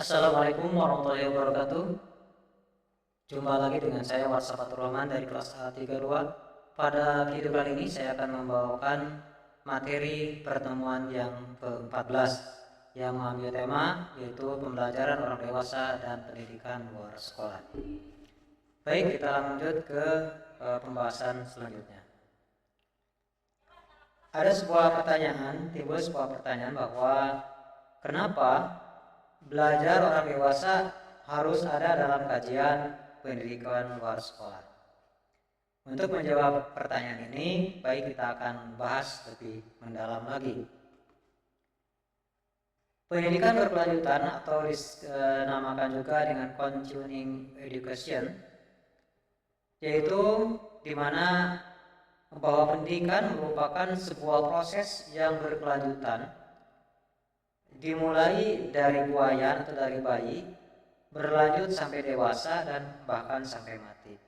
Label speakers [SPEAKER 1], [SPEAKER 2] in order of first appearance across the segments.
[SPEAKER 1] Assalamualaikum warahmatullahi wabarakatuh. Jumpa lagi dengan saya Warsa Fatur Rahman dari kelas A32. Pada video kali ini saya akan membawakan materi pertemuan yang ke-14 yang mengambil tema yaitu pembelajaran orang dewasa dan pendidikan luar sekolah. Baik, kita lanjut ke pembahasan selanjutnya. Ada timbul sebuah pertanyaan bahwa kenapa belajar orang dewasa harus ada dalam kajian pendidikan luar sekolah. Untuk menjawab pertanyaan ini, baik kita akan bahas lebih mendalam lagi. Pendidikan berkelanjutan atau dinamakan juga dengan continuing education, yaitu di mana bahwa pendidikan merupakan sebuah proses yang berkelanjutan, dimulai dari buayan atau dari bayi, berlanjut sampai dewasa dan bahkan sampai mati.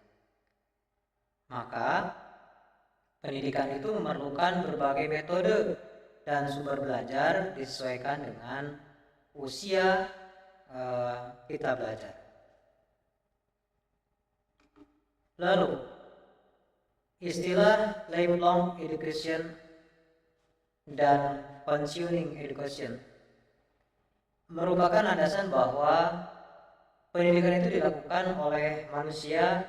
[SPEAKER 1] Maka pendidikan itu memerlukan berbagai metode dan sumber belajar disesuaikan dengan usia kita belajar. Lalu istilah lifelong education dan continuing education merupakan landasan bahwa pendidikan itu dilakukan oleh manusia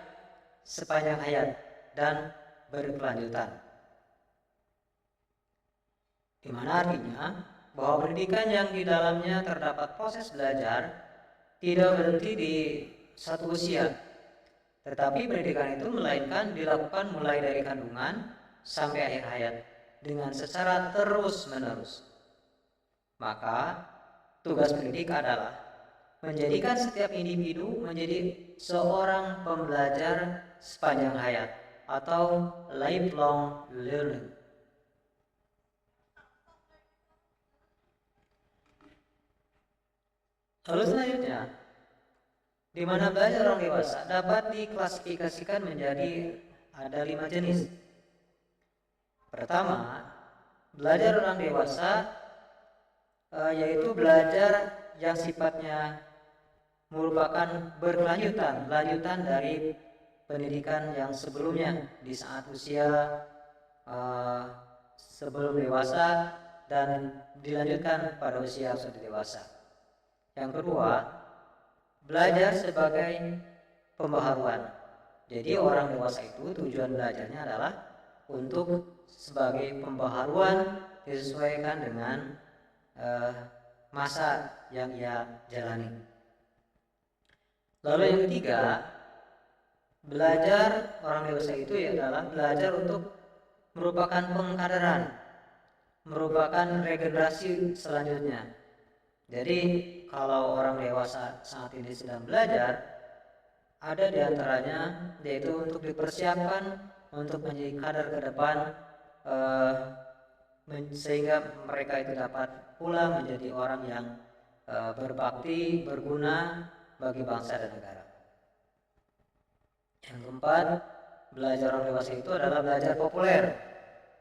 [SPEAKER 1] sepanjang hayat dan berkelanjutan. Di mana artinya bahwa pendidikan yang di dalamnya terdapat proses belajar tidak berhenti di satu usia, tetapi pendidikan itu melainkan dilakukan mulai dari kandungan sampai akhir hayat dengan secara terus-menerus. Maka tugas pendidik adalah menjadikan setiap individu menjadi seorang pembelajar sepanjang hayat atau lifelong learner. Lalu selanjutnya, di mana belajar orang dewasa dapat diklasifikasikan menjadi ada 5 jenis. Pertama, belajar orang dewasa yaitu belajar yang sifatnya merupakan lanjutan dari pendidikan yang sebelumnya di saat usia sebelum dewasa dan dilanjutkan pada usia sudah dewasa. Yang kedua, belajar sebagai pembaharuan. Jadi orang dewasa itu tujuan belajarnya adalah untuk sebagai pembaharuan disesuaikan dengan masa yang ia jalani. Lalu yang ketiga, belajar orang dewasa itu adalah belajar untuk merupakan pengkaderan, merupakan regenerasi selanjutnya. Jadi kalau orang dewasa saat ini sedang belajar, ada diantaranya yaitu untuk dipersiapkan untuk menjadi kader ke depan, sehingga mereka itu dapat pula menjadi orang yang berbakti, berguna bagi bangsa dan negara. Yang keempat, belajar orang dewasa itu adalah belajar populer.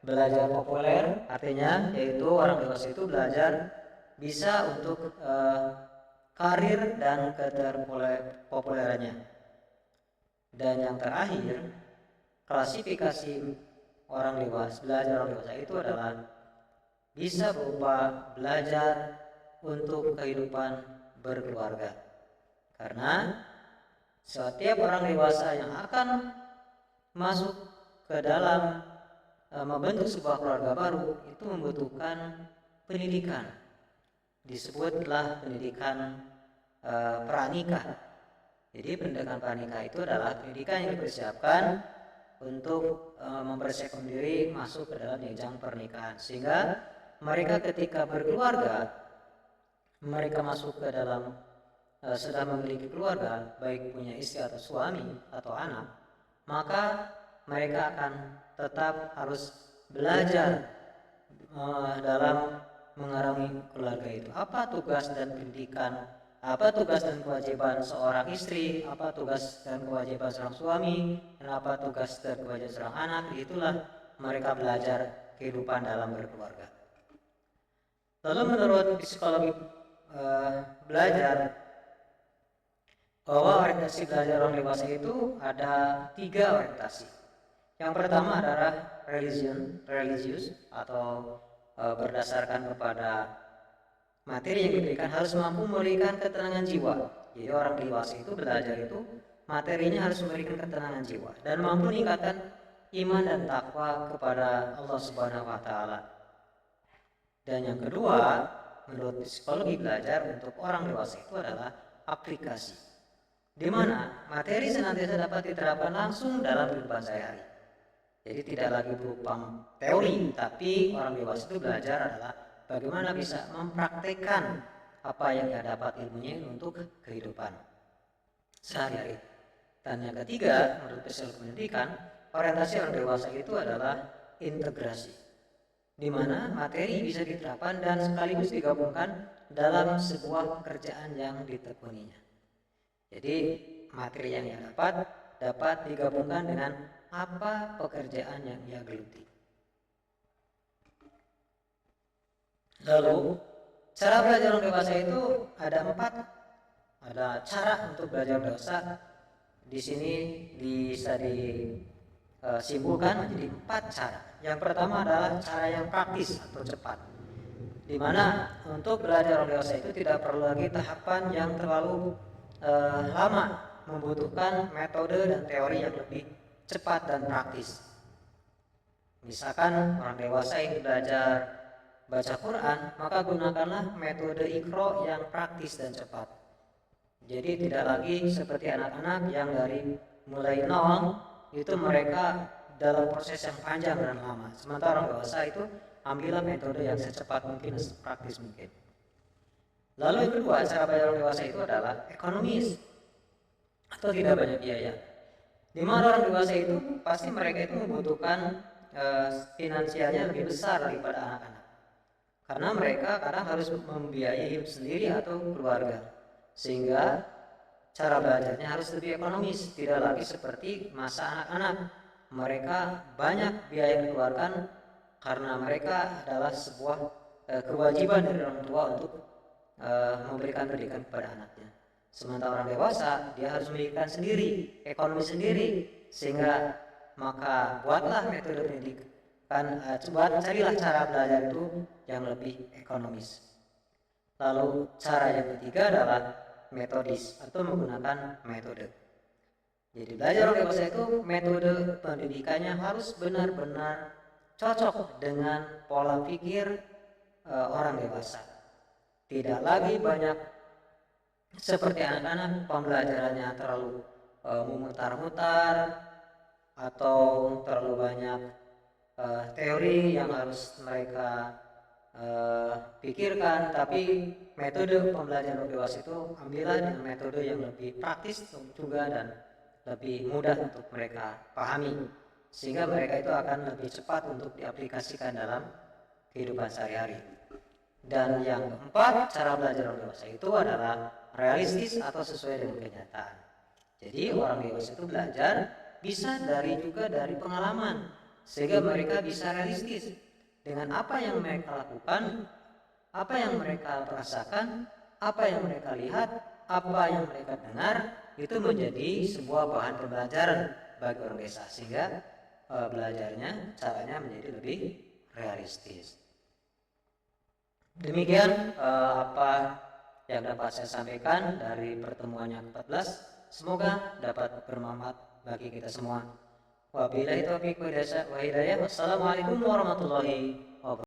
[SPEAKER 1] Belajar populer artinya yaitu orang dewasa itu belajar bisa untuk karir dan keterpopulerannya. Dan yang terakhir, klasifikasi belajar orang dewasa itu adalah bisa berupa belajar untuk kehidupan berkeluarga. Karena setiap orang dewasa yang akan masuk ke dalam membentuk sebuah keluarga baru itu membutuhkan pendidikan. Disebutlah pendidikan pranikah. Jadi pendidikan pranikah itu adalah pendidikan yang dipersiapkan untuk mempersiapkan diri masuk ke dalam jenjang pernikahan, sehingga mereka ketika berkeluarga, mereka masuk ke dalam sudah memiliki keluarga, baik punya istri atau suami atau anak, maka mereka akan tetap harus belajar dalam mengarungi keluarga itu. Apa tugas dan pendidikan, apa tugas dan kewajiban seorang istri, apa tugas dan kewajiban seorang suami, dan apa tugas dan kewajiban seorang anak. Itulah mereka belajar kehidupan dalam berkeluarga. Lalu menurut psikologi belajar bahwa orientasi belajar orang dewasa itu ada 3 orientasi. Yang pertama adalah religius atau berdasarkan kepada materi yang diberikan harus mampu memberikan ketenangan jiwa. Jadi orang dewasa itu belajar itu materinya harus memberikan ketenangan jiwa dan mampu meningkatkan iman dan takwa kepada Allah Subhanahu wa taala. Dan yang kedua, menurut psikologi belajar untuk orang dewasa itu adalah aplikasi, di mana materi senantiasa dapat diterapkan langsung dalam kehidupan sehari-hari. Jadi tidak lagi berupa teori, tapi orang dewasa itu belajar adalah bagaimana bisa mempraktekkan apa yang dia dapat ilmunya untuk kehidupan sehari-hari. Dan yang ketiga, menurut psikologi pendidikan, orientasi orang dewasa itu adalah integrasi, di mana materi bisa diterapkan dan sekaligus digabungkan dalam sebuah pekerjaan yang ditekuninya. Jadi materi yang ia dapat digabungkan dengan apa pekerjaan yang ia geluti. Lalu cara belajar orang dewasa itu ada 4. Ada cara untuk belajar dewasa. Di sini bisa disimpulkan menjadi 4 cara. Yang pertama adalah cara yang praktis atau cepat, di mana untuk belajar orang dewasa itu tidak perlu lagi tahapan yang terlalu lama, membutuhkan metode dan teori yang lebih cepat dan praktis. Misalkan orang dewasa yang belajar baca Quran, maka gunakanlah metode Iqra yang praktis dan cepat. Jadi tidak lagi seperti anak-anak yang dari mulai nol itu mereka dalam proses yang panjang dan lama. Sementara orang dewasa itu ambillah metode yang secepat mungkin, praktis mungkin. Lalu yang kedua, cara belajar orang dewasa itu adalah ekonomis atau tidak banyak biaya. Di mana orang dewasa itu pasti mereka itu membutuhkan finansialnya lebih besar daripada anak-anak, karena mereka kadang harus membiayai hidup sendiri atau keluarga, sehingga cara belajarnya harus lebih ekonomis, tidak lagi seperti masa anak-anak. Mereka banyak biaya yang dikeluarkan karena mereka adalah sebuah kewajiban dari orang tua untuk memberikan pendidikan kepada anaknya. Sementara orang dewasa dia harus memikirkan sendiri, ekonomi sendiri, sehingga maka buatlah metode pendidikan, carilah cara belajar itu yang lebih ekonomis. Lalu cara yang ketiga adalah metodis atau menggunakan metode. Jadi belajar orang dewasa itu metode pendidikannya harus benar-benar cocok dengan pola pikir orang dewasa. Tidak lagi banyak seperti anak-anak pembelajarannya terlalu memutar-mutar atau terlalu banyak teori yang harus mereka pikirkan, tapi metode pembelajaran dewasa itu ambillah dengan metode yang lebih praktis juga dan lebih mudah untuk mereka pahami, sehingga mereka itu akan lebih cepat untuk diaplikasikan dalam kehidupan sehari-hari. Dan yang keempat, cara belajar orang dewasa itu adalah realistis atau sesuai dengan kenyataan. Jadi orang dewasa itu belajar bisa juga dari pengalaman, sehingga mereka bisa realistis dengan apa yang mereka lakukan, apa yang mereka rasakan, apa yang mereka lihat, apa yang mereka dengar, itu menjadi sebuah bahan pembelajaran bagi orang dewasa, sehingga belajarnya caranya menjadi lebih realistis. Demikian apa yang dapat saya sampaikan dari pertemuan yang ke-14. Semoga dapat bermanfaat bagi kita semua. Wabillahi taufiq wa hidayah. Wassalamualaikum warahmatullahi